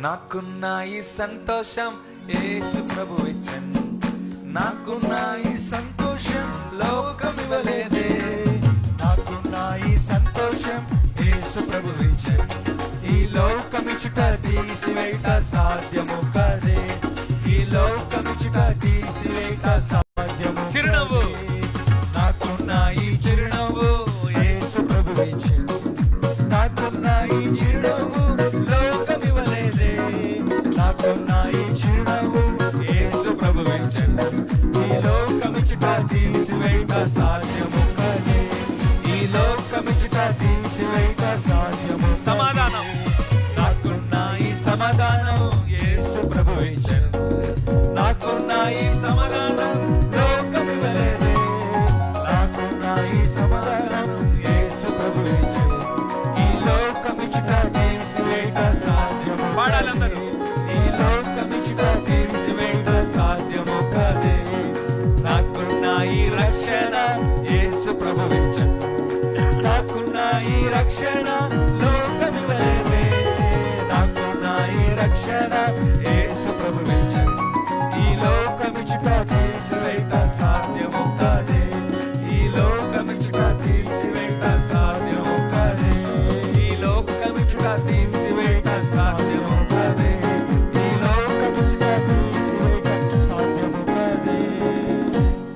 నాకున్న ఈ సంతోషం యేసు ప్రభు ఇచ్చెను. నాకున్న ఈ సంతోషం లోకం ఇవ్వలేదే. నాకున్న ఈ సంతోషం యేసు ప్రభు ఇచ్చెను. ఈ లోకమిచ్చుట తీసివేయుట సాధ్యము కదే. ఈ లోకమిచ్చుట తీసివేయుట సాధ్యము. చిరునవ్వు, నాకున్న ఈ చిరునవ్వు యేసు ప్రభు ఇచ్చెను. నాకున్న ఈ చిరునవ్వు లోకం ఇవ్వలేదే. నాకున్న ఈ చిరునవ్వు యేసు ప్రభు ఇచ్చెను. ఈ లోకమిచ్చుట తీసివేయుట సాధ్యము కదే. ఈ లోకమిచ్చుట తీసివేయుట సాధ్యము. సమాధానం, నాకున్న ఈ సమాధానం యేసు ప్రభు ఇచ్చెను. నాకున్న ఈ సమాధానం లోకం ఇవ్వలేదే. నాకున్న ఈ సమాధానం యేసు ప్రభు ఇచ్చెను. ఈ లోకమిచ్చుట తీసివేయుట సాధ్యము. పాడాలందరూ. ఈ లోకమిచ్చుట తీసివేయుట సాధ్యము కదే. నాకున్న ఈ రక్షణ యేసు ప్రభు ఇచ్చెను. నాకున్న ఈ రక్షణ